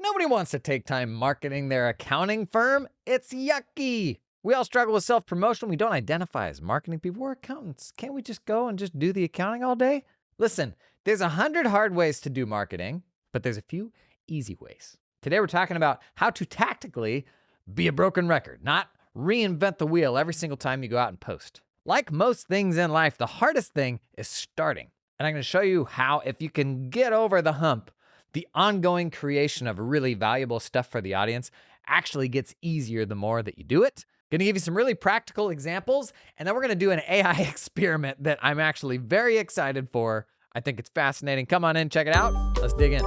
Nobody wants to take time marketing their accounting firm. It's yucky. We all struggle with self-promotion. We don't identify as marketing people. We're accountants. Can't we just go and just do the accounting all day? Listen, there's 100 hard ways to do marketing, but there's a few easy ways. Today we're talking about how to tactically be a broken record, not reinvent the wheel every single time you go out and post. Like most things in life, the hardest thing is starting. And I'm going to show you how, if you can get over the hump, the ongoing creation of really valuable stuff for the audience actually gets easier the more that you do it. Going to give you some really practical examples, and then we're going to do an AI experiment that I'm actually very excited for. I think it's fascinating. Come on in, check it out. Let's dig in.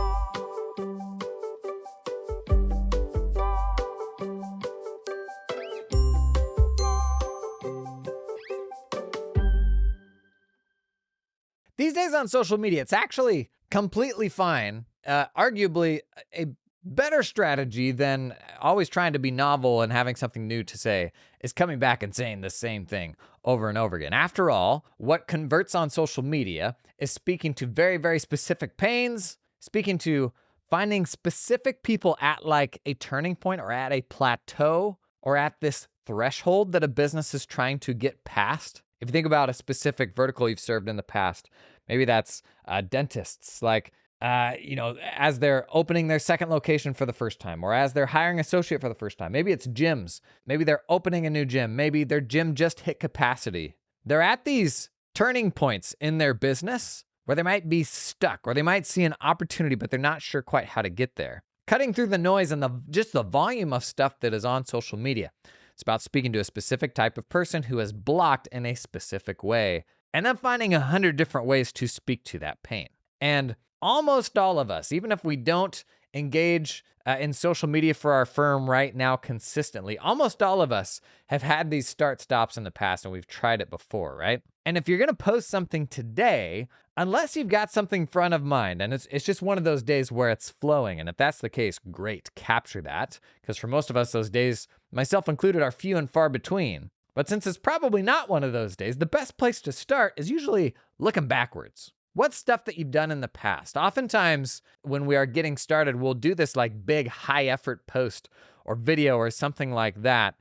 These days on social media, it's actually completely fine. Arguably a better strategy than always trying to be novel and having something new to say is coming back and saying the same thing over and over again. After all, what converts on social media is speaking to very, very specific pains, speaking to finding specific people at like a turning point or at a plateau or at this threshold that a business is trying to get past. If you think about a specific vertical you've served in the past, maybe that's dentists, like, as they're opening their second location for the first time, or as they're hiring an associate for the first time. Maybe it's gyms. Maybe they're opening a new gym. Maybe their gym just hit capacity. They're at these turning points in their business where they might be stuck, or they might see an opportunity, but they're not sure quite how to get there. Cutting through the noise and just the volume of stuff that is on social media. It's about speaking to a specific type of person who is blocked in a specific way, and then finding 100 different ways to speak to that pain. And almost all of us, even if we don't engage in social media for our firm right now consistently, almost all of us have had these start-stops in the past, and we've tried it before, right? And if you're going to post something today, unless you've got something front of mind, and it's just one of those days where it's flowing, and if that's the case, great, capture that, because for most of us, those days, myself included, are few and far between. But since it's probably not one of those days, the best place to start is usually looking backwards. What's stuff that you've done in the past? Oftentimes, when we are getting started, we'll do this like big high effort post or video or something like that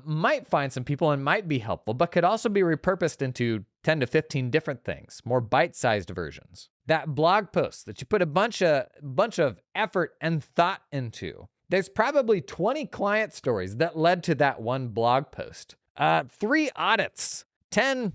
might find some people and might be helpful, but could also be repurposed into 10 to 15 different things, more bite-sized versions. That blog post that you put a bunch of effort and thought into. There's probably 20 client stories that led to that one blog post. 3 audits, 10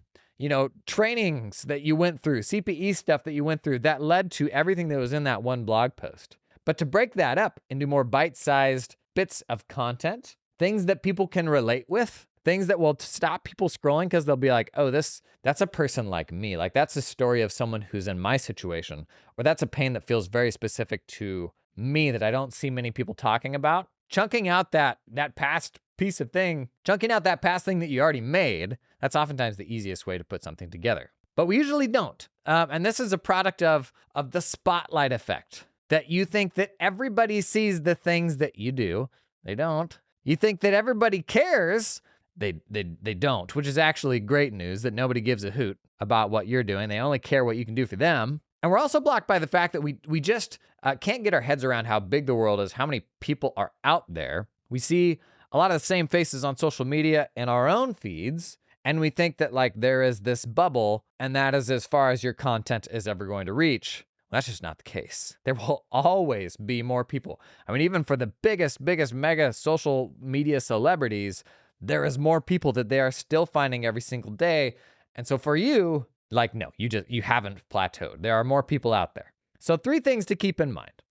trainings that you went through, CPE stuff that you went through that led to everything that was in that one blog post. But to break that up into more bite-sized bits of content, things that people can relate with, things that will stop people scrolling because they'll be like, oh, that's a person like me. Like, that's a story of someone who's in my situation, or that's a pain that feels very specific to me that I don't see many people talking about. Chunking out that past piece of thing, chunking out that past thing that you already made, that's oftentimes the easiest way to put something together. But we usually don't. And this is a product of the spotlight effect, that you think that everybody sees the things that you do. They don't. You think that everybody cares. They don't, which is actually great news, that nobody gives a hoot about what you're doing. They only care what you can do for them. And we're also blocked by the fact that we just can't get our heads around how big the world is, how many people are out there. We see a lot of the same faces on social media in our own feeds, and we think that like there is this bubble, and that is as far as your content is ever going to reach. Well, that's just not the case. There will always be more people. I mean, even for the biggest mega social media celebrities, there is more people that they are still finding every single day. And so for you, like, no, you haven't plateaued. There are more people out there. So 3 things to keep in mind.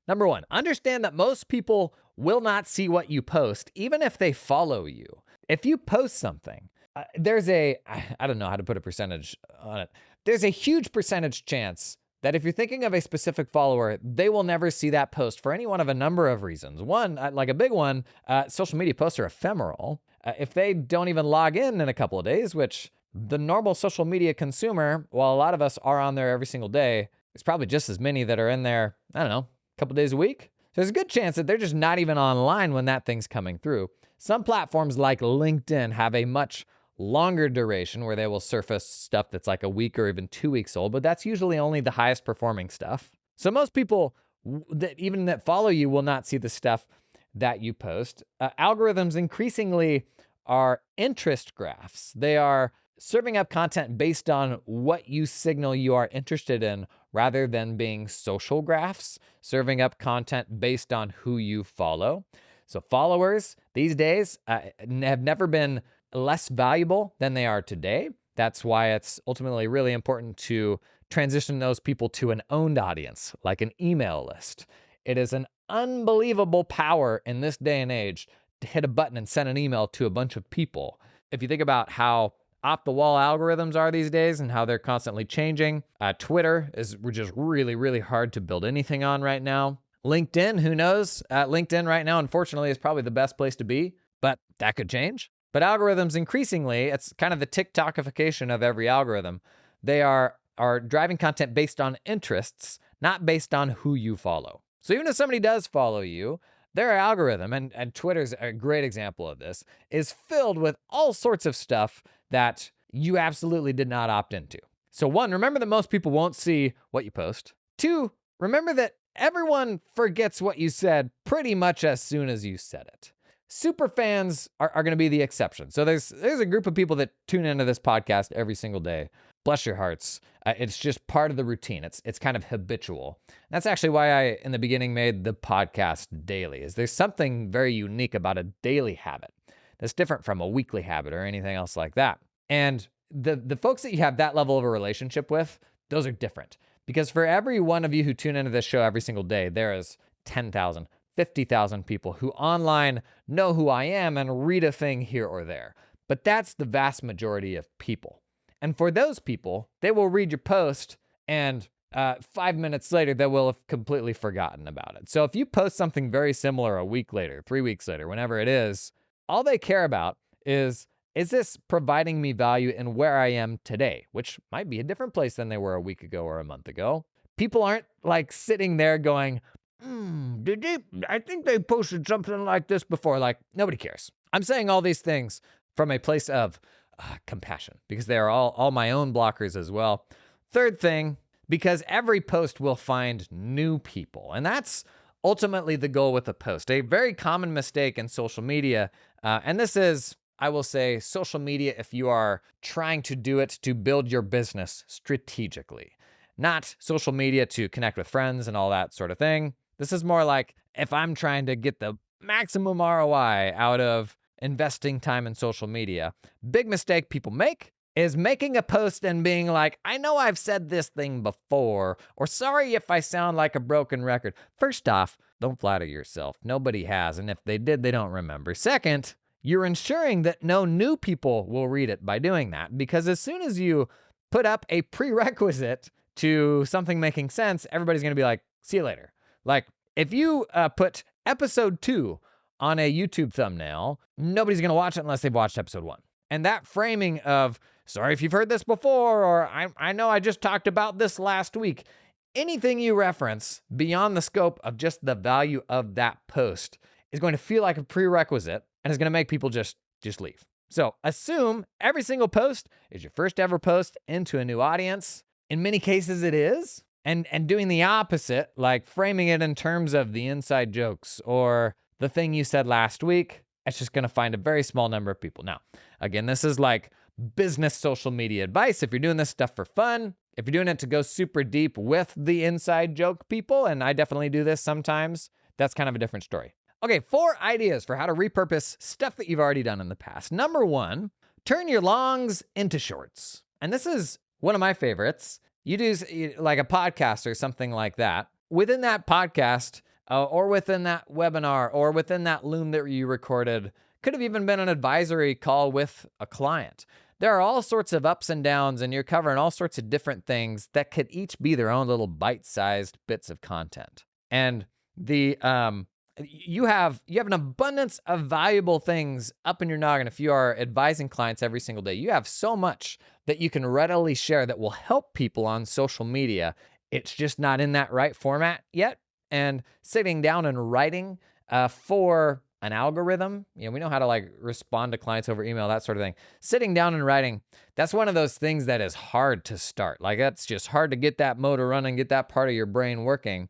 Number 1, understand that most people will not see what you post, even if they follow you. If you post something, I don't know how to put a percentage on it. There's a huge percentage chance that if you're thinking of a specific follower, they will never see that post for any one of a number of reasons. One, like a big one, social media posts are ephemeral. If they don't even log in a couple of days, which the normal social media consumer, while a lot of us are on there every single day, there's probably just as many that are in there, I don't know, a couple days a week. So there's a good chance that they're just not even online when that thing's coming through. Some platforms like LinkedIn have a much longer duration where they will surface stuff that's like a week or even 2 weeks old, but that's usually only the highest performing stuff. So most people that follow you will not see the stuff that you post. Algorithms increasingly are interest graphs. They are serving up content based on what you signal you are interested in rather than being social graphs, serving up content based on who you follow. So followers these days have never been less valuable than they are today. That's why it's ultimately really important to transition those people to an owned audience, like an email list. It is an unbelievable power in this day and age to hit a button and send an email to a bunch of people. If you think about how off-the-wall algorithms are these days and how they're constantly changing, Twitter is just really, really hard to build anything on right now. LinkedIn, who knows? LinkedIn right now, unfortunately, is probably the best place to be, but that could change. But algorithms increasingly, it's kind of the TikTokification of every algorithm. They are driving content based on interests, not based on who you follow. So even if somebody does follow you, their algorithm, and Twitter's a great example of this, is filled with all sorts of stuff that you absolutely did not opt into. So 1, remember that most people won't see what you post. 2, remember that everyone forgets what you said pretty much as soon as you said it. Super fans are going to be the exception. So there's a group of people that tune into this podcast every single day. Bless your hearts. It's just part of the routine. It's kind of habitual. That's actually why I, in the beginning, made the podcast daily. Is there's something very unique about a daily habit that's different from a weekly habit or anything else like that. And the folks that you have that level of a relationship with, those are different. Because for every one of you who tune into this show every single day, there is 10,000, 50,000 people who online know who I am and read a thing here or there. But that's the vast majority of people. And for those people, they will read your post and 5 minutes later, they will have completely forgotten about it. So if you post something very similar a week later, 3 weeks later, whenever it is, all they care about is this providing me value in where I am today, which might be a different place than they were a week ago or a month ago. People aren't like sitting there going, I think they posted something like this before. Like, nobody cares. I'm saying all these things from a place of compassion, because they are all my own blockers as well. Third thing, because every post will find new people. And that's ultimately the goal with a post. A very common mistake in social media, and this is, I will say, social media if you are trying to do it to build your business strategically, not social media to connect with friends and all that sort of thing. This is more like if I'm trying to get the maximum ROI out of investing time in social media. Big mistake people make is making a post and being like, I know I've said this thing before, or sorry if I sound like a broken record. First off, don't flatter yourself. Nobody has, and if they did, they don't remember. Second, you're ensuring that no new people will read it by doing that, because as soon as you put up a prerequisite to something making sense, everybody's going to be like, see you later. Like, if you put episode 2 on a YouTube thumbnail, nobody's going to watch it unless they've watched episode 1. And that framing of, sorry if you've heard this before, or I know I just talked about this last week, anything you reference beyond the scope of just the value of that post is going to feel like a prerequisite and is going to make people just leave. So assume every single post is your first ever post into a new audience. In many cases it is. And doing the opposite, like framing it in terms of the inside jokes or the thing you said last week, it's just going to find a very small number of people. Now, again, this is like business social media advice. If you're doing this stuff for fun, if you're doing it to go super deep with the inside joke people, and I definitely do this sometimes, that's kind of a different story. Okay, 4 ideas for how to repurpose stuff that you've already done in the past. Number 1, turn your longs into shorts. And this is one of my favorites. You do like a podcast or something like that. Within that podcast, or within that webinar, or within that Loom that you recorded, could have even been an advisory call with a client. There are all sorts of ups and downs, and you're covering all sorts of different things that could each be their own little bite-sized bits of content. And you have an abundance of valuable things up in your noggin if you are advising clients every single day. You have so much that you can readily share that will help people on social media. It's just not in that right format yet. And sitting down and writing for an algorithm, we know how to like respond to clients over email, that sort of thing. Sitting down and writing, that's one of those things that is hard to start. Like, that's just hard to get that motor running, get that part of your brain working.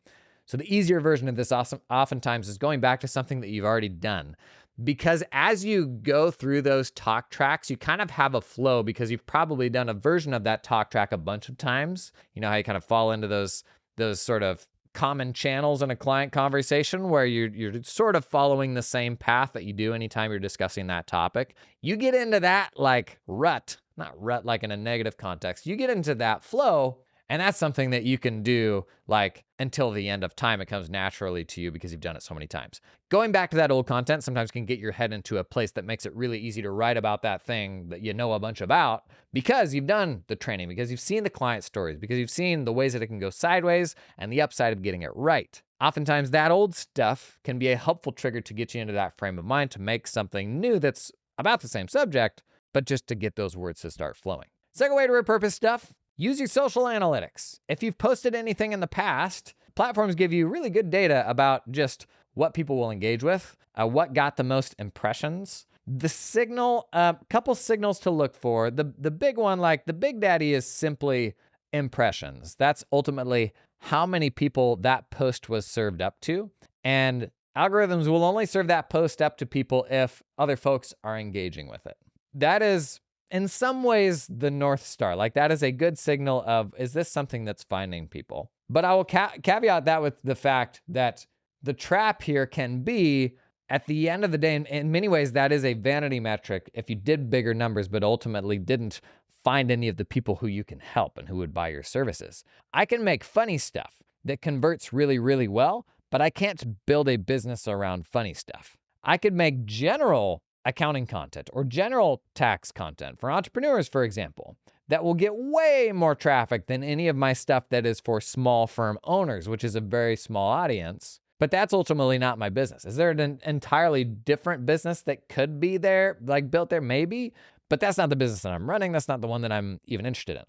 So the easier version of this oftentimes is going back to something that you've already done. Because as you go through those talk tracks, you kind of have a flow because you've probably done a version of that talk track a bunch of times. You know how you kind of fall into those sort of common channels in a client conversation where you're sort of following the same path that you do anytime you're discussing that topic. You get into that like rut, not rut like in a negative context. You get into that flow, and that's something that you can do like until the end of time. It comes naturally to you because you've done it so many times. Going back to that old content sometimes can get your head into a place that makes it really easy to write about that thing that you know a bunch about because you've done the training, because you've seen the client stories, because you've seen the ways that it can go sideways and the upside of getting it right. Oftentimes that old stuff can be a helpful trigger to get you into that frame of mind to make something new that's about the same subject, but just to get those words to start flowing. Second way to repurpose stuff, use your social analytics. If you've posted anything in the past, platforms give you really good data about just what people will engage with, what got the most impressions. The signal, couple signals to look for. The big one, like the big daddy, is simply impressions. That's ultimately how many people that post was served up to. And algorithms will only serve that post up to people if other folks are engaging with it. That is, in some ways, the North Star. Like that is a good signal of, is this something that's finding people? But I will caveat that with the fact that the trap here can be, at the end of the day, in many ways, that is a vanity metric if you did bigger numbers, but ultimately didn't find any of the people who you can help and who would buy your services. I can make funny stuff that converts really, really well, but I can't build a business around funny stuff. I could make general accounting content or general tax content for entrepreneurs, for example, that will get way more traffic than any of my stuff that is for small firm owners, which is a very small audience. But that's ultimately not my business. Is there an entirely different business that could be there, like built there? Maybe, but that's not the business that I'm running. That's not the one that I'm even interested in.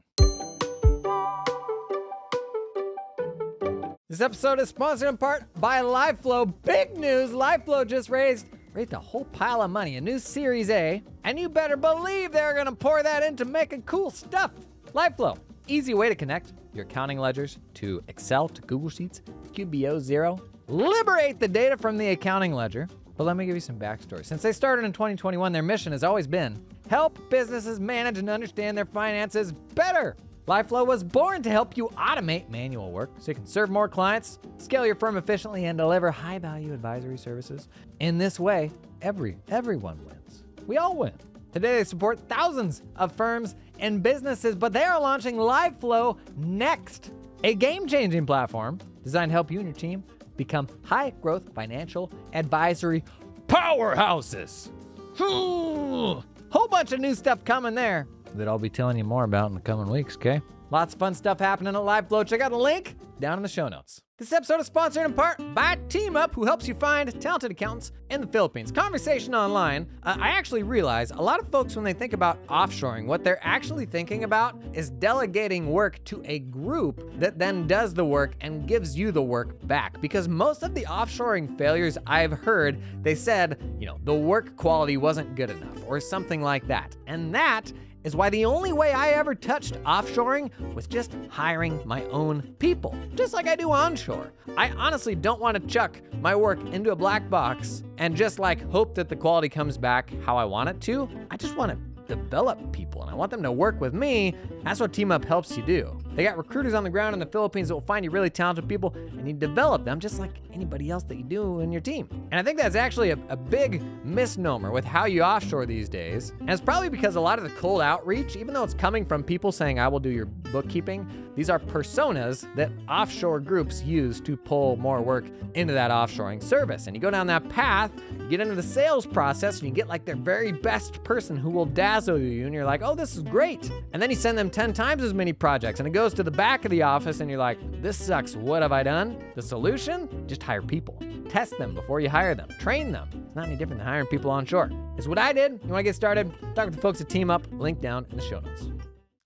This episode is sponsored in part by LiveFlow. Big news, LiveFlow just raised a whole pile of money, a new Series A, and you better believe they're gonna pour that into making cool stuff. LiveFlow, easy way to connect your accounting ledgers to Excel, to Google Sheets, QBO, Xero. Liberate the data from the accounting ledger. But let me give you some backstory. Since they started in 2021, their mission has always been help businesses manage and understand their finances better. LiveFlow was born to help you automate manual work so you can serve more clients, scale your firm efficiently, and deliver high-value advisory services. In this way, everyone wins. We all win. Today, they support thousands of firms and businesses, but they are launching LiveFlow Next, a game-changing platform designed to help you and your team become high-growth financial advisory powerhouses. Whole bunch of new stuff coming there that I'll be telling you more about in the coming weeks, okay? Lots of fun stuff happening at LiveFlow. Check out the link down in the show notes. This episode is sponsored in part by TeamUp, who helps you find talented accountants in the Philippines. Conversation online, I actually realize a lot of folks, when they think about offshoring, what they're actually thinking about is delegating work to a group that then does the work and gives you the work back. Because most of the offshoring failures I've heard, they said, the work quality wasn't good enough or something like that. And that is why the only way I ever touched offshoring was just hiring my own people, just like I do onshore. I honestly don't want to chuck my work into a black box and just hope that the quality comes back how I want it to. I just want to develop people and I want them to work with me. That's what TeamUp helps you do. They got recruiters on the ground in the Philippines that will find you really talented people and you develop them just like anybody else that you do in your team. And I think that's actually a big misnomer with how you offshore these days. And it's probably because a lot of the cold outreach, even though it's coming from people saying, I will do your bookkeeping, these are personas that offshore groups use to pull more work into that offshoring service. And you go down that path, you get into the sales process, and you get their very best person who will dazzle you. And you're like, oh, this is great. And then you send them 10 times as many projects. And it goes to the back of the office, and you're like, this sucks. What have I done? The solution? Just hire people. Test them before you hire them. Train them. It's not any different than hiring people onshore. It's what I did. You want to get started? Talk with the folks at TeamUp. Link down in the show notes.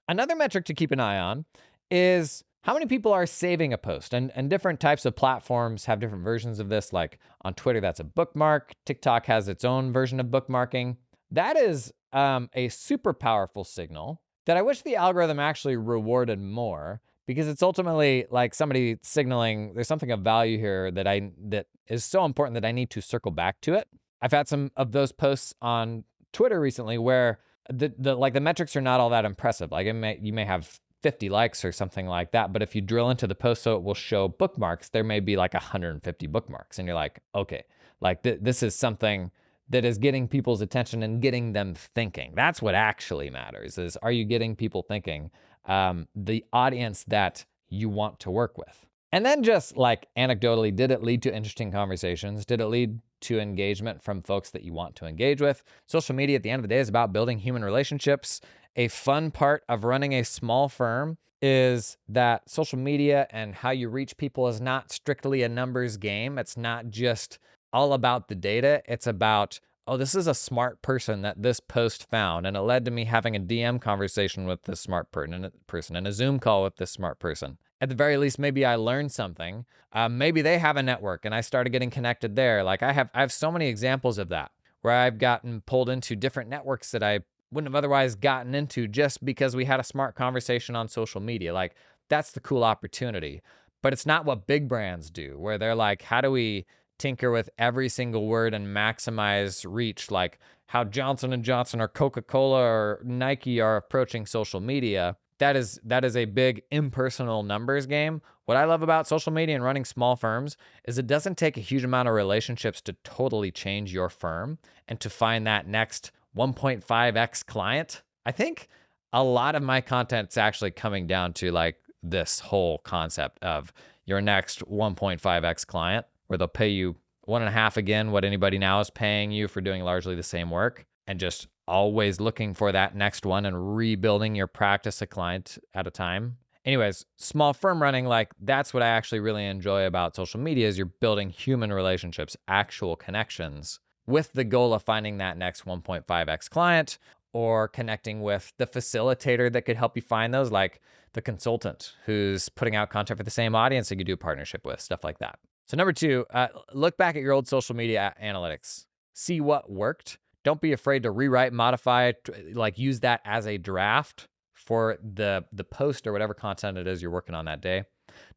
Another metric to keep an eye on is how many people are saving a post. And different types of platforms have different versions of this. Like on Twitter, that's a bookmark. TikTok has its own version of bookmarking. That is a super powerful signal that I wish the algorithm actually rewarded more, because it's ultimately like somebody signaling there's something of value here that is so important that I need to circle back to it. I've had some of those posts on Twitter recently where the metrics are not all that impressive. Like you may have 50 likes or something like that, but if you drill into the post so it will show bookmarks, there may be like 150 bookmarks, and you're like, okay, like this is something that is getting people's attention and getting them thinking. That's what actually matters, is are you getting people thinking, the audience that you want to work with? And then just like anecdotally, did it lead to interesting conversations? Did it lead to engagement from folks that you want to engage with? Social media at the end of the day is about building human relationships. A fun part of running a small firm is that social media and how you reach people is not strictly a numbers game. It's not just all about the data. It's about, oh, this is a smart person that this post found, and it led to me having a DM conversation with this smart person and a Zoom call with this smart person. At the very least, maybe I learned something. Maybe they have a network and I started getting connected there. Like I have so many examples of that where I've gotten pulled into different networks that I wouldn't have otherwise gotten into just because we had a smart conversation on social media. Like that's the cool opportunity. But it's not what big brands do, where they're like, how do we tinker with every single word and maximize reach, like how Johnson & Johnson or Coca-Cola or Nike are approaching social media. That is a big impersonal numbers game. What I love about social media and running small firms is it doesn't take a huge amount of relationships to totally change your firm and to find that next 1.5x client. I think a lot of my content's actually coming down to like this whole concept of your next 1.5x client, where they'll pay you 1.5 again what anybody now is paying you for doing largely the same work, and just always looking for that next one and rebuilding your practice a client at a time. Anyways, small firm running, like that's what I actually really enjoy about social media, is you're building human relationships, actual connections, with the goal of finding that next 1.5x client, or connecting with the facilitator that could help you find those, like the consultant who's putting out content for the same audience that you do a partnership with, stuff like that. So number 2, look back at your old social media analytics. See what worked. Don't be afraid to rewrite, modify, like use that as a draft for the post or whatever content it is you're working on that day.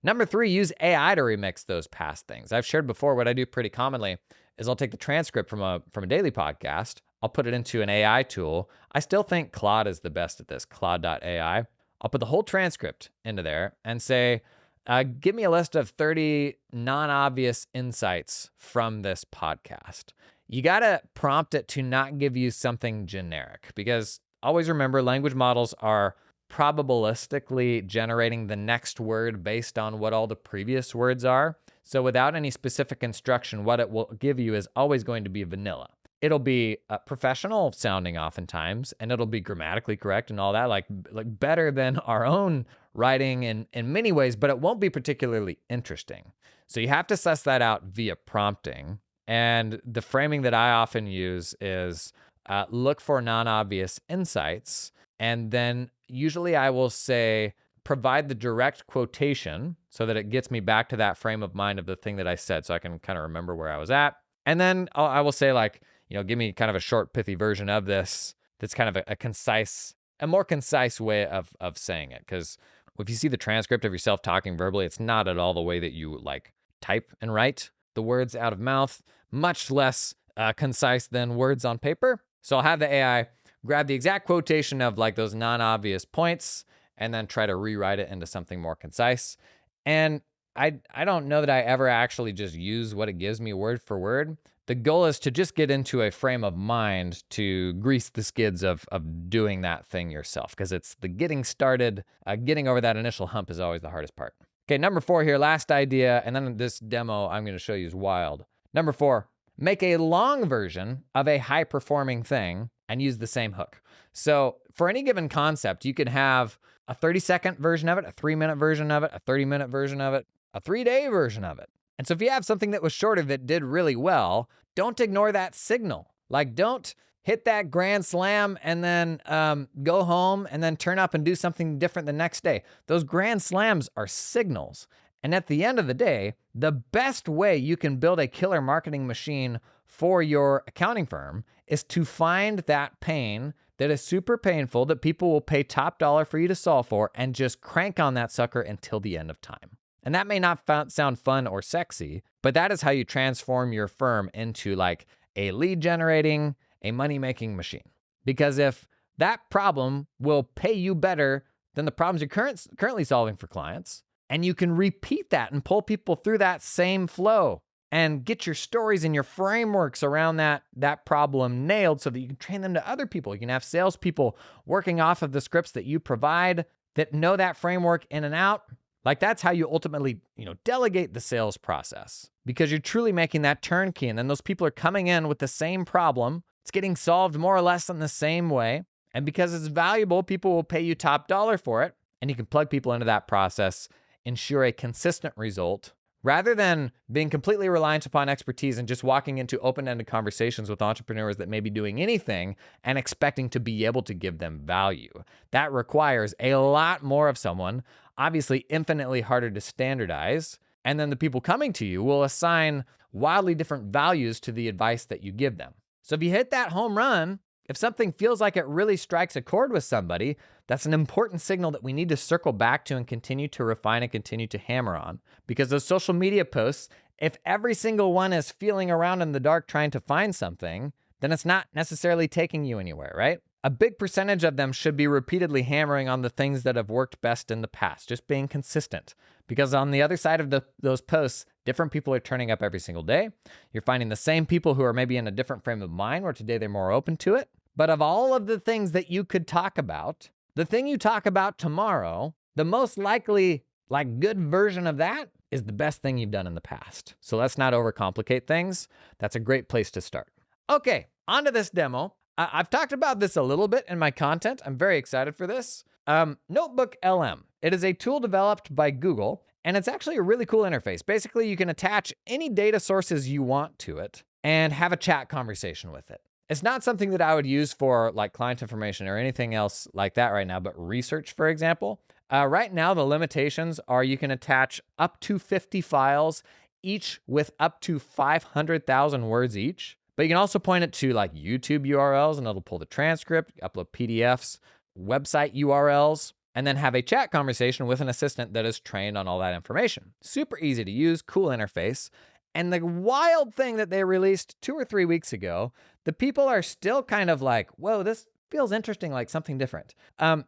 Number 3, use AI to remix those past things. I've shared before, what I do pretty commonly is I'll take the transcript from a daily podcast, I'll put it into an AI tool. I still think Claude is the best at this, Claude.ai. I'll put the whole transcript into there and say, give me a list of 30 non-obvious insights from this podcast. You got to prompt it to not give you something generic, because always remember, language models are probabilistically generating the next word based on what all the previous words are. So without any specific instruction, what it will give you is always going to be vanilla. It'll be professional sounding oftentimes, and it'll be grammatically correct and all that, like better than our own writing in many ways, but it won't be particularly interesting. So you have to suss that out via prompting. And the framing that I often use is look for non-obvious insights. And then usually I will say, provide the direct quotation so that it gets me back to that frame of mind of the thing that I said, so I can kind of remember where I was at. And then I will say, like, give me kind of a short, pithy version of this that's kind of a more concise way of saying it. Because if you see the transcript of yourself talking verbally, it's not at all the way that you like type and write the words out of mouth, much less concise than words on paper. So I'll have the AI grab the exact quotation of like those non-obvious points and then try to rewrite it into something more concise. And I don't know that I ever actually just use what it gives me word for word. The goal is to just get into a frame of mind to grease the skids of doing that thing yourself, because it's the getting started, getting over that initial hump is always the hardest part. Okay, number 4 here, last idea, and then this demo I'm going to show you is wild. Number 4, make a long version of a high-performing thing and use the same hook. So for any given concept, you could have a 30-second version of it, a 3-minute version of it, a 30-minute version of it, a 3-day version of it. And so if you have something that was shorter that did really well, don't ignore that signal. Like, don't hit that grand slam and then go home and then turn up and do something different the next day. Those grand slams are signals. And at the end of the day, the best way you can build a killer marketing machine for your accounting firm is to find that pain that is super painful that people will pay top dollar for you to solve for and just crank on that sucker until the end of time. And that may not sound fun or sexy, but that is how you transform your firm into like a lead generating, a money making machine. Because if that problem will pay you better than the problems you're currently solving for clients, and you can repeat that and pull people through that same flow and get your stories and your frameworks around that problem nailed so that you can train them to other people. You can have salespeople working off of the scripts that you provide that know that framework in and out. Like that's how you ultimately, delegate the sales process, because you're truly making that turnkey. And then those people are coming in with the same problem. It's getting solved more or less in the same way. And because it's valuable, people will pay you top dollar for it. And you can plug people into that process, ensure a consistent result, rather than being completely reliant upon expertise and just walking into open-ended conversations with entrepreneurs that may be doing anything and expecting to be able to give them value. That requires a lot more of someone, obviously infinitely harder to standardize, and then the people coming to you will assign wildly different values to the advice that you give them. So if you hit that home run, if something feels like it really strikes a chord with somebody, that's an important signal that we need to circle back to and continue to refine and continue to hammer on. Because those social media posts, if every single one is feeling around in the dark trying to find something, then it's not necessarily taking you anywhere, right? A big percentage of them should be repeatedly hammering on the things that have worked best in the past, just being consistent. Because on the other side of those posts, different people are turning up every single day. You're finding the same people who are maybe in a different frame of mind, where today they're more open to it. But of all of the things that you could talk about, the thing you talk about tomorrow, the most likely good version of that is the best thing you've done in the past. So let's not overcomplicate things. That's a great place to start. Okay, on to this demo. I've talked about this a little bit in my content. I'm very excited for this. Notebook LM. It is a tool developed by Google, and it's actually a really cool interface. Basically, you can attach any data sources you want to it and have a chat conversation with it. It's not something that I would use for like client information or anything else like that right now, but research, for example. Right now, the limitations are you can attach up to 50 files, each with up to 500,000 words each. But you can also point it to like YouTube URLs and it'll pull the transcript, upload PDFs, website URLs, and then have a chat conversation with an assistant that is trained on all that information. Super easy to use, cool interface. And the wild thing that they released 2 or 3 weeks ago, the people are still kind of like, whoa, this feels interesting, like something different.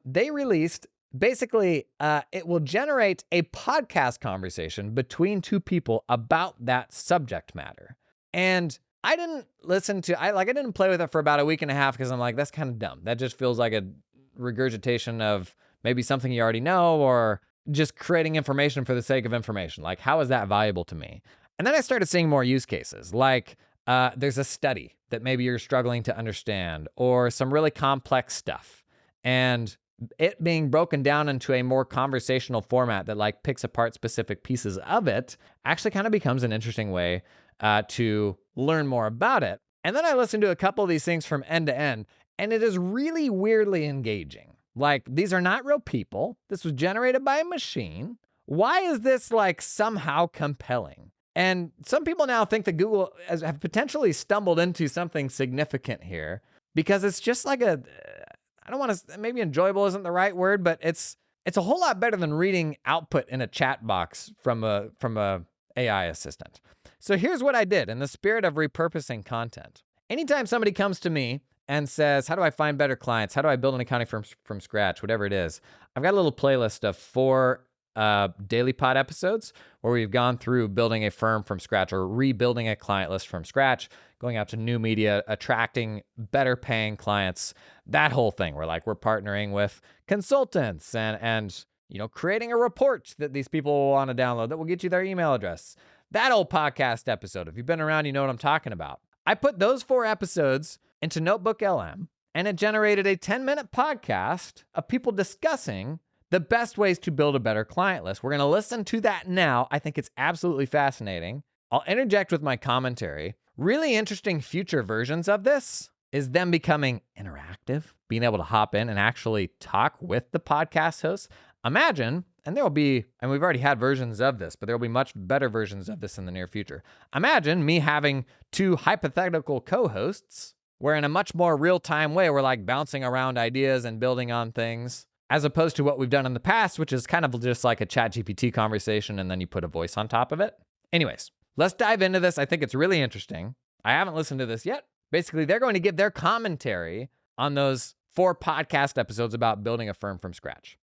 They released, basically, it will generate a podcast conversation between two people about that subject matter. And I didn't I didn't play with it for about a week and a half because I'm like, that's kind of dumb. That just feels like a regurgitation of maybe something you already know, or just creating information for the sake of information. Like, how is that valuable to me? And then I started seeing more use cases, like there's a study that maybe you're struggling to understand, or some really complex stuff. And it being broken down into a more conversational format that like picks apart specific pieces of it actually kind of becomes an interesting way to learn more about it. And then I listened to a couple of these things from end to end, and it is really weirdly engaging. Like, these are not real people. This was generated by a machine. Why is this like somehow compelling? And some people now think that Google have potentially stumbled into something significant here, because it's just like I don't want to, maybe enjoyable isn't the right word, but it's a whole lot better than reading output in a chat box from a AI assistant. So here's what I did in the spirit of repurposing content. Anytime somebody comes to me and says, how do I find better clients? How do I build an accounting firm from scratch? Whatever it is, I've got a little playlist of 4 Daily Pod episodes where we've gone through building a firm from scratch, or rebuilding a client list from scratch, going out to new media, attracting better paying clients, that whole thing. We're partnering with consultants and creating a report that these people will want to download that will get you their email address. That old podcast episode, if you've been around, you know what I'm talking about. I put those 4 episodes into Notebook LM, and it generated a 10-minute podcast of people discussing the best ways to build a better client list. We're going to listen to that now. I think it's absolutely fascinating. I'll interject with my commentary. Really interesting future versions of this is them becoming interactive, being able to hop in and actually talk with the podcast host. Imagine, and we've already had versions of this, but there will be much better versions of this in the near future. Imagine me having 2 hypothetical co-hosts where in a much more real-time way, we're like bouncing around ideas and building on things, as opposed to what we've done in the past, which is kind of just like a ChatGPT conversation and then you put a voice on top of it. Anyways, let's dive into this. I think it's really interesting. I haven't listened to this yet. Basically, they're going to give their commentary on those 4 podcast episodes about building a firm from scratch.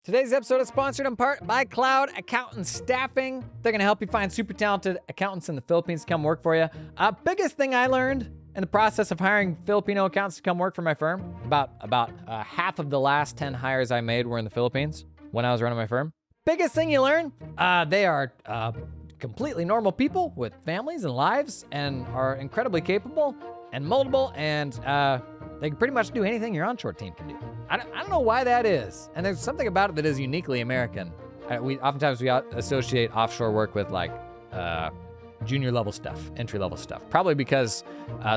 Today's episode is sponsored in part by Cloud Accountant Staffing. They're going to help you find super talented accountants in the Philippines to come work for you. Biggest thing I learned in the process of hiring Filipino accountants to come work for my firm, about half of the last 10 hires I made were in the Philippines when I was running my firm. Biggest thing you learn, they are completely normal people with families and lives and are incredibly capable and moldable, and they can pretty much do anything your onshore team can do. I don't know why that is. And there's something about it that is uniquely American. Oftentimes we associate offshore work with like junior level stuff, entry level stuff. Probably because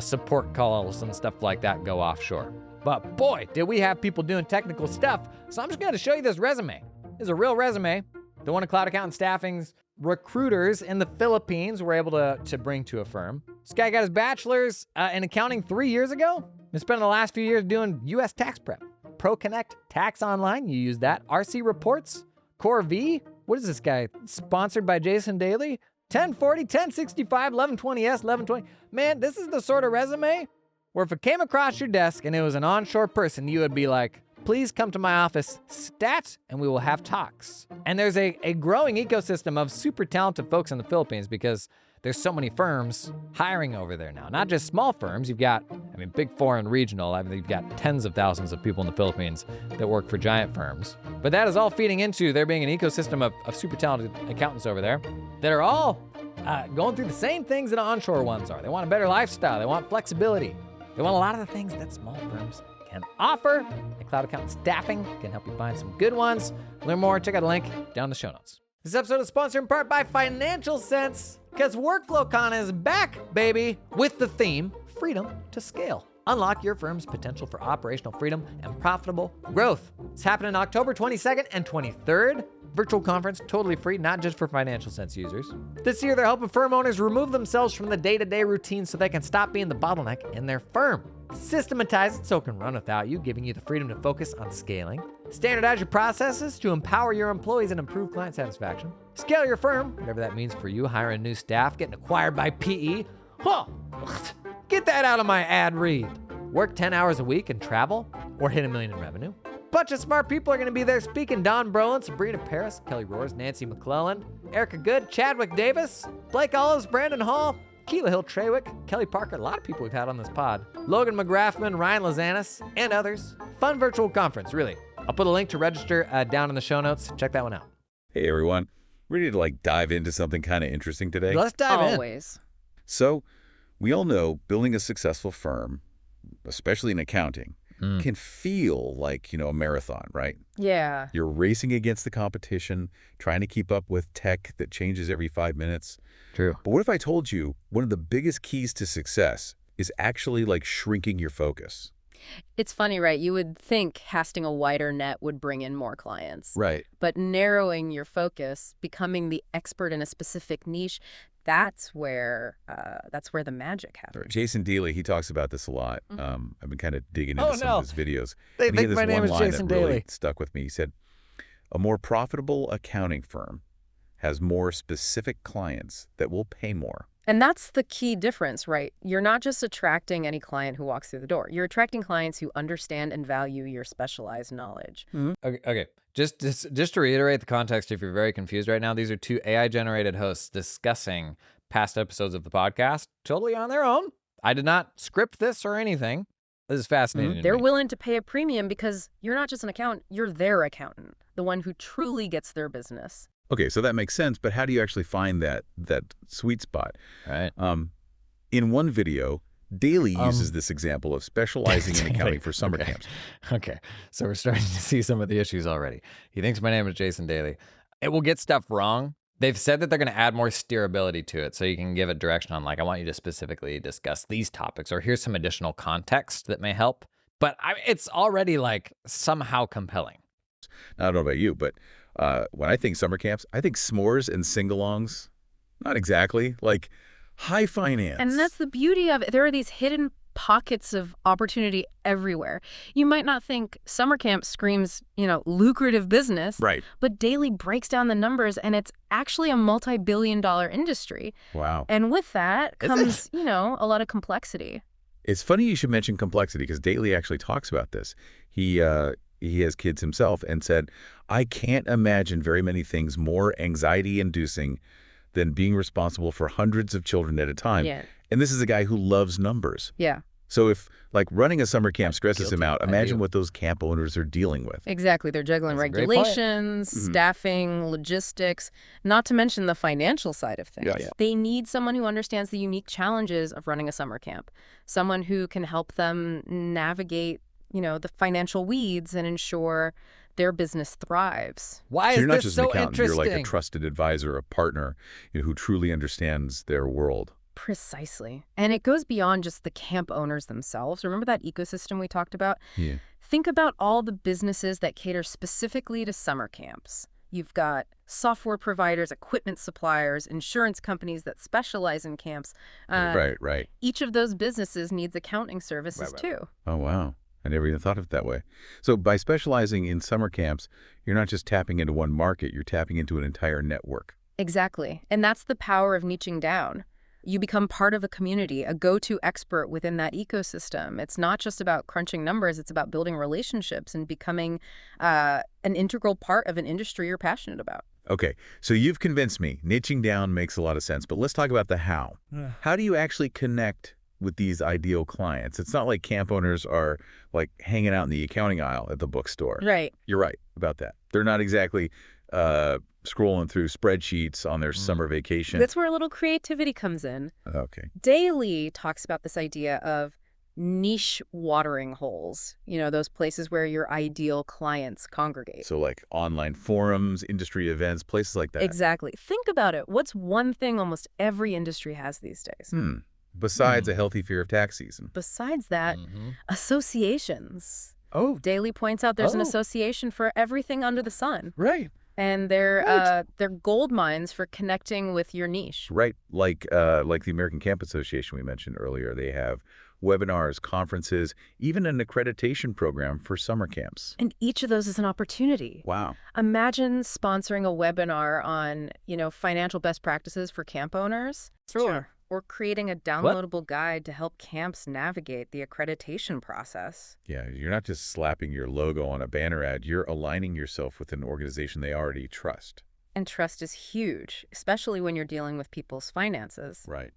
support calls and stuff like that go offshore. But boy, did we have people doing technical stuff. So I'm just gonna show you this resume. This is a real resume. The one of Cloud Accountant Staffing's recruiters in the Philippines were able to bring to a firm. This guy got his bachelor's in accounting 3 years ago. Been spending the last few years doing U.S. tax prep. ProConnect Tax Online, you use that. RC Reports, Core V. What is this guy? Sponsored by Jason Daly. 1040, 1065, 1120S, 1120. Man, this is the sort of resume where if it came across your desk and it was an onshore person, you would be like, please come to my office, stat, and we will have talks. And there's a growing ecosystem of super talented folks in the Philippines because there's so many firms hiring over there now. Not just small firms. You've got, big four and regional. You've got tens of thousands of people in the Philippines that work for giant firms. But that is all feeding into there being an ecosystem of super talented accountants over there that are all going through the same things that onshore ones are. They want a better lifestyle. They want flexibility. They want a lot of the things that small firms can offer. And Cloud Accountant Staffing can help you find some good ones. Learn more, check out a link down in the show notes. This episode is sponsored in part by Financial Sense, because WorkflowCon is back, baby, with the theme, Freedom to Scale. Unlock your firm's potential for operational freedom and profitable growth. It's happening October 22nd and 23rd. Virtual conference, totally free, not just for Financial Sense users. This year, they're helping firm owners remove themselves from the day-to-day routine so they can stop being the bottleneck in their firm. Systematize it so it can run without you, giving you the freedom to focus on scaling. Standardize your processes to empower your employees and improve client satisfaction. Scale your firm, whatever that means for you, hiring new staff, getting acquired by PE. Huh. Get that out of my ad read. Work 10 hours a week and travel, or hit $1 million in revenue. Bunch of smart people are going to be there speaking. Don Brolin, Sabrina Paris, Kelly Roars, Nancy McClellan, Erica Good, Chadwick Davis, Blake Olives, Brandon Hall, Keela Hill Trawick, Kelly Parker, a lot of people we've had on this pod, Logan McGrathman, Ryan Lozanis, and others. Fun virtual conference, really. I'll put a link to register down in the show notes. Check that one out. Hey, everyone. Ready to dive into something kind of interesting today? Let's dive in. Always. So, we all know building a successful firm, especially in accounting, can feel like, a marathon, right? Yeah. You're racing against the competition, trying to keep up with tech that changes every 5 minutes. True. But what if I told you one of the biggest keys to success is actually shrinking your focus? It's funny, right? You would think casting a wider net would bring in more clients. Right. But narrowing your focus, becoming the expert in a specific niche, that's where the magic happens. Jason Daly, he talks about this a lot. I've been kind of digging into some of his videos. They and he think had this my name one is line Jason that really Daly. stuck with me. He said, a more profitable accounting firm has more specific clients that will pay more. And that's the key difference, right? You're not just attracting any client who walks through the door. You're attracting clients who understand and value your specialized knowledge. Okay. Just to reiterate the context, if you're very confused right now, these are 2 AI-generated hosts discussing past episodes of the podcast, totally on their own. I did not script this or anything. This is fascinating to They're me. willing to pay a premium because you're not just an accountant, you're their accountant, the one who truly gets their business. Okay, so that makes sense, but how do you actually find that sweet spot? Right. In one video, Daly uses this example of specializing in accounting for summer camps. Okay, so we're starting to see some of the issues already. He thinks my name is Jason Daly. It will get stuff wrong. They've said that they're going to add more steerability to it so you can give it direction on I want you to specifically discuss these topics, or here's some additional context that may help. But it's already somehow compelling. Now, I don't know about you, but when I think summer camps, I think s'mores and sing-alongs. Not exactly. high finance. And that's the beauty of it. There are these hidden pockets of opportunity everywhere. You might not think summer camp screams, lucrative business. Right. But Daily breaks down the numbers, and it's actually a multi-billion-dollar industry. Wow. And with that comes, a lot of complexity. It's funny you should mention complexity because Daly actually talks about this. He has kids himself and said, I can't imagine very many things more anxiety-inducing than being responsible for hundreds of children at a time. Yeah. And this is a guy who loves numbers. Yeah. So if, running a summer camp stresses him out, I imagine do. what those camp owners are dealing with. Exactly. They're juggling That's a great point. regulations, staffing, logistics, not to mention the financial side of things. Yeah. They need someone who understands the unique challenges of running a summer camp, someone who can help them navigate, the financial weeds and ensure their business thrives. Why So is you're not this just so an accountant, you're interesting? like a trusted advisor, a partner who truly understands their world. Precisely. And it goes beyond just the camp owners themselves. Remember that ecosystem we talked about? Yeah. Think about all the businesses that cater specifically to summer camps. You've got software providers, equipment suppliers, insurance companies that specialize in camps. Right. Each of those businesses needs accounting services too. Oh, wow. I never even thought of it that way. So by specializing in summer camps, you're not just tapping into one market, you're tapping into an entire network. Exactly. And that's the power of niching down. You become part of a community, a go-to expert within that ecosystem. It's not just about crunching numbers, it's about building relationships and becoming an integral part of an industry you're passionate about. Okay, so you've convinced me. Niching down makes a lot of sense, but let's talk about the how. How do you actually connect with these ideal clients? It's not like camp owners are hanging out in the accounting aisle at the bookstore. Right. You're right about that. They're not exactly scrolling through spreadsheets on their summer vacation. That's where a little creativity comes in. Okay. Daly talks about this idea of niche watering holes, those places where your ideal clients congregate. So online forums, industry events, places like that. Exactly. Think about it. What's one thing almost every industry has these days? Besides a healthy fear of tax season. Besides that, associations. Oh, Daly points out there's an Oh. association for everything under the sun. right. And they're gold mines for connecting with your niche. Right. Like the American Camp Association we mentioned earlier. They have webinars, conferences, even an accreditation program for summer camps. And each of those is an opportunity. Wow. Imagine sponsoring a webinar on, financial best practices for camp owners. Sure. Or creating a downloadable guide to help camps navigate the accreditation process. Yeah, you're not just slapping your logo on a banner ad. You're aligning yourself with an organization they already trust. And trust is huge, especially when you're dealing with people's finances. Right.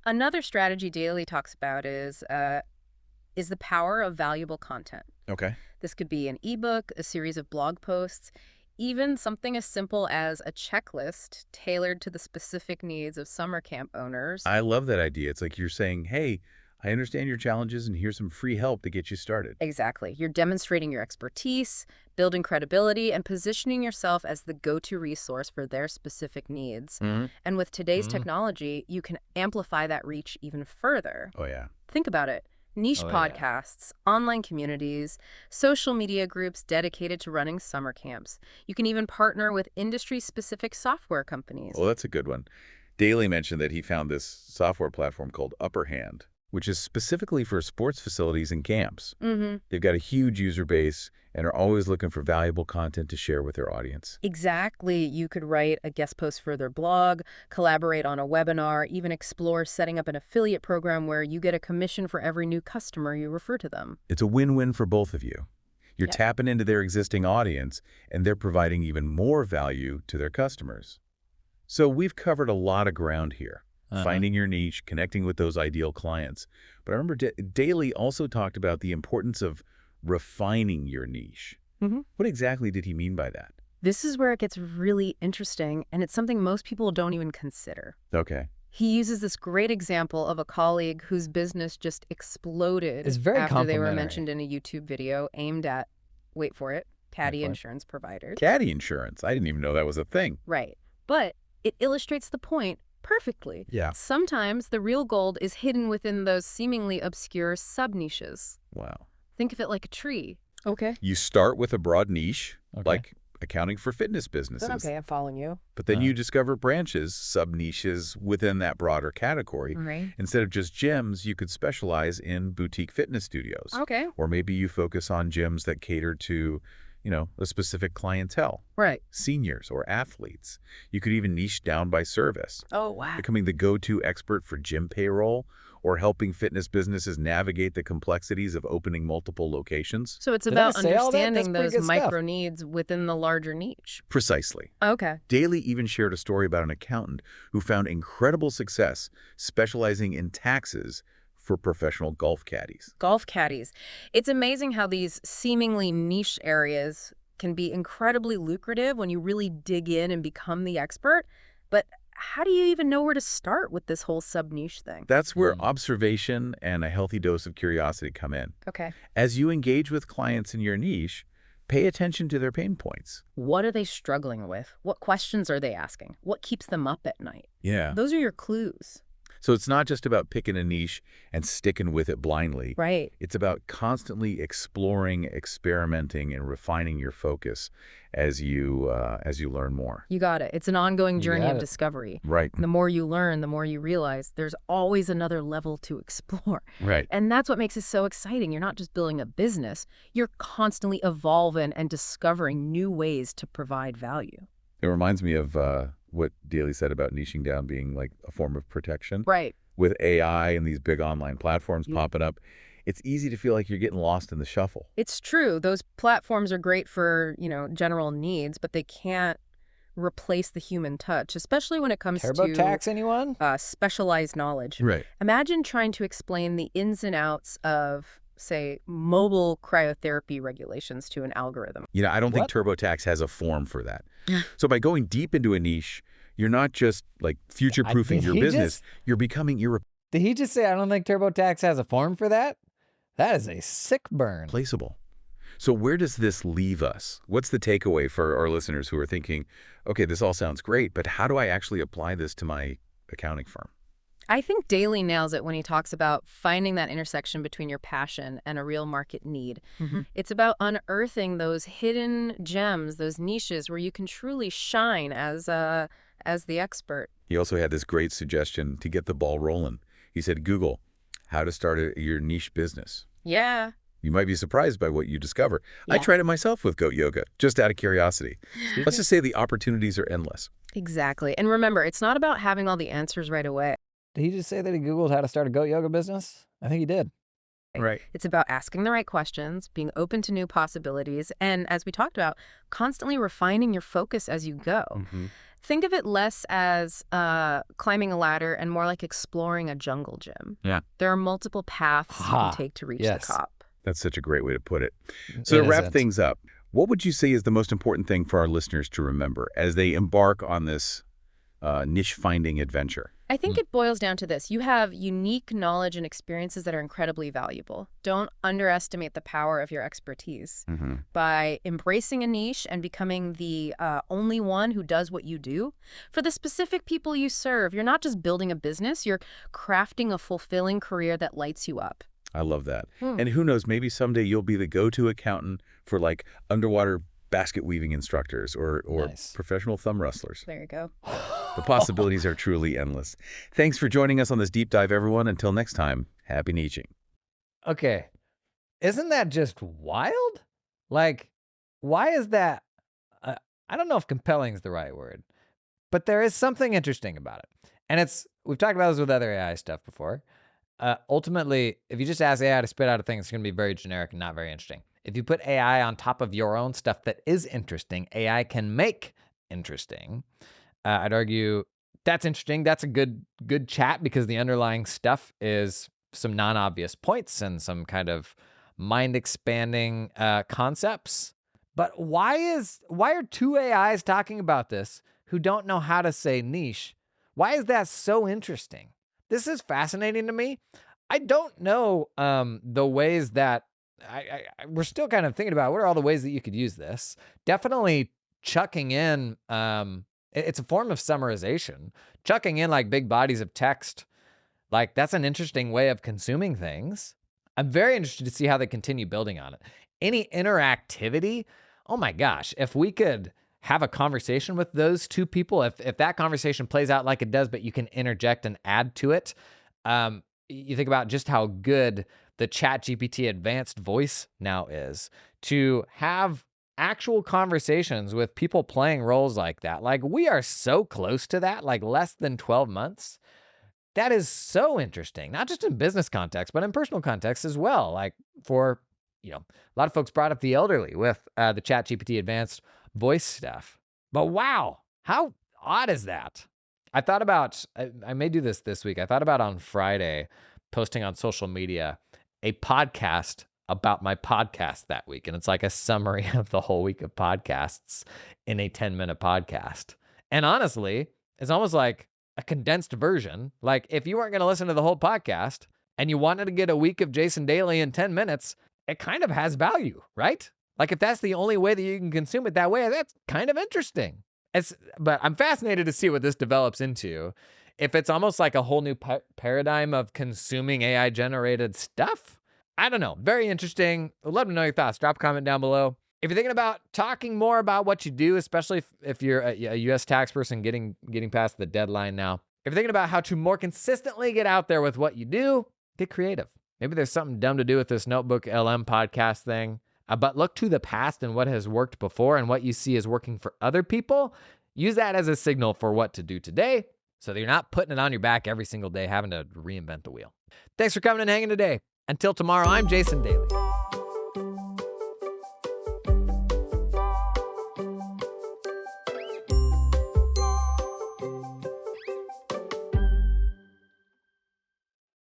Another strategy Daly talks about is the power of valuable content. Okay. This could be an ebook, a series of blog posts, even something as simple as a checklist tailored to the specific needs of summer camp owners. I love that idea. It's like you're saying, hey, I understand your challenges and here's some free help to get you started. Exactly. You're demonstrating your expertise, building credibility, and positioning yourself as the go-to resource for their specific needs. And with today's technology, you can amplify that reach even further. Oh, yeah. Think about it. Niche Oh, yeah. podcasts, online communities, social media groups dedicated to running summer camps. You can even partner with industry-specific software companies. Well, that's a good one. Daly mentioned that he found this software platform called Upper Hand, which is specifically for sports facilities and camps. They've got a huge user base and are always looking for valuable content to share with their audience. Exactly. You could write a guest post for their blog, collaborate on a webinar, even explore setting up an affiliate program where you get a commission for every new customer you refer to them. It's a win-win for both of you. You're Yep. tapping into their existing audience, and they're providing even more value to their customers. So we've covered a lot of ground here. Finding your niche, connecting with those ideal clients. But I remember Daly also talked about the importance of refining your niche. What exactly did he mean by that? This is where it gets really interesting, and it's something most people don't even consider. Okay. He uses this great example of a colleague whose business just exploded It's very after they were complimentary. mentioned in a YouTube video aimed at, wait for it, caddy Wait for it. insurance providers. Caddy insurance. I didn't even know that was a thing. Right. But it illustrates the point perfectly. Yeah. Sometimes the real gold is hidden within those seemingly obscure sub-niches. Wow. Think of it like a tree. Okay. You start with a broad niche, Okay. like accounting for fitness businesses. Okay, I'm following you. But then you discover branches, sub-niches within that broader category. Right. Instead of just gyms, you could specialize in boutique fitness studios. Okay. Or maybe you focus on gyms that cater to, a specific clientele, Right. seniors or athletes. You could even niche down by service, Oh, wow. becoming the go-to expert for gym payroll or helping fitness businesses navigate the complexities of opening multiple locations. So it's Did I about say all that? That's understanding pretty those good stuff. micro needs within the larger niche. Precisely. Okay. Daly even shared a story about an accountant who found incredible success specializing in taxes for professional golf caddies. Golf caddies. It's amazing how these seemingly niche areas can be incredibly lucrative when you really dig in and become the expert. But how do you even know where to start with this whole sub-niche thing? That's where observation and a healthy dose of curiosity come in. Okay. As you engage with clients in your niche, pay attention to their pain points. What are they struggling with? What questions are they asking? What keeps them up at night? Yeah. Those are your clues. So it's not just about picking a niche and sticking with it blindly. Right. It's about constantly exploring, experimenting, and refining your focus as you learn more. You got it. It's an ongoing You journey got of it. discovery. Right. The more you learn, the more you realize there's always another level to explore. Right. And that's what makes it so exciting. You're not just building a business, you're constantly evolving and discovering new ways to provide value. It reminds me of what Daly said about niching down being like a form of protection. Right. With AI and these big online platforms popping up, it's easy to feel like you're getting lost in the shuffle. It's true. Those platforms are great for, general needs, but they can't replace the human touch, especially when it comes TurboTax, anyone? to specialized knowledge. Right. Imagine trying to explain the ins and outs of, say, mobile cryotherapy regulations to an algorithm. I don't think What? TurboTax has a form for that. So by going deep into a niche, you're not just like future-proofing Did your he business, just- you're becoming Did he just say, I don't think TurboTax has a form for that? That is a sick burn. irreplaceable. So where does this leave us? What's the takeaway for our listeners who are thinking, okay, this all sounds great, but how do I actually apply this to my accounting firm? I think Daly nails it when he talks about finding that intersection between your passion and a real market need. It's about unearthing those hidden gems, those niches where you can truly shine as the expert. He also had this great suggestion to get the ball rolling. He said, Google how to start your niche business. Yeah. You might be surprised by what you discover. I Yeah. tried it myself with Goat Yoga, just out of curiosity. Let's just say the opportunities are endless. Exactly. And remember, it's not about having all the answers right away. Did he just say that he Googled how to start a goat yoga business? I think he did. Right. It's about asking the right questions, being open to new possibilities, and as we talked about, constantly refining your focus as you go. Think of it less as climbing a ladder and more like exploring a jungle gym. Yeah. There are multiple paths you Ha, can take to reach yes. the top. That's such a great way to put it. So to wrap Innocent. things up, what would you say is the most important thing for our listeners to remember as they embark on this niche-finding adventure? I think it boils down to this. You have unique knowledge and experiences that are incredibly valuable. Don't underestimate the power of your expertise. By embracing a niche and becoming the only one who does what you do, for the specific people you serve, you're not just building a business, you're crafting a fulfilling career that lights you up. I love that. And who knows, maybe someday you'll be the go-to accountant for like underwater basket weaving instructors or Nice. professional thumb wrestlers. There you go. The possibilities are truly endless. Thanks for joining us on this deep dive, everyone. Until next time, happy niching. Okay. Isn't that just wild? Like, why is that? I don't know if compelling is the right word, but there is something interesting about it. And we've talked about this with other AI stuff before. Ultimately, if you just ask AI to spit out a thing, it's going to be very generic and not very interesting. If you put AI on top of your own stuff that is interesting, AI can make interesting. I'd argue that's interesting. That's a good chat because the underlying stuff is some non-obvious points and some kind of mind-expanding concepts. But why are two AIs talking about this who don't know how to say niche? Why is that so interesting? This is fascinating to me. I don't know the ways that we're still kind of thinking about what are all the ways that you could use this. Definitely chucking in, it's a form of summarization. Chucking in like big bodies of text, like that's an interesting way of consuming things. I'm very interested to see how they continue building on it. Any interactivity oh my gosh, if we could have a conversation with those two people, if that conversation plays out like it does, but you can interject and add to it, you think about just how good the ChatGPT advanced voice now is to have actual conversations with people playing roles like that. Like, we are so close to that, like less than 12 months. That is so interesting, not just in business context, but in personal context as well. Like for, a lot of folks brought up the elderly with the ChatGPT advanced voice stuff. But wow, how odd is that? I thought about, I may do this week. I thought about on Friday posting on social media a podcast about my podcast that week. And it's like a summary of the whole week of podcasts in a 10-minute podcast. And honestly, it's almost like a condensed version. Like if you weren't going to listen to the whole podcast and you wanted to get a week of Jason Daly in 10 minutes, it kind of has value, right? Like if that's the only way that you can consume it that way, that's kind of interesting. But I'm fascinated to see what this develops into. If it's almost like a whole new paradigm of consuming AI-generated stuff, I don't know. Very interesting. I'd love to know your thoughts. Drop a comment down below. If you're thinking about talking more about what you do, especially if you're a U.S. tax person getting past the deadline now, if you're thinking about how to more consistently get out there with what you do, get creative. Maybe there's something dumb to do with this Notebook LM podcast thing. But look to the past and what has worked before and what you see is working for other people. Use that as a signal for what to do today so that you're not putting it on your back every single day having to reinvent the wheel. Thanks for coming and hanging today. Until tomorrow, I'm Jason Daly.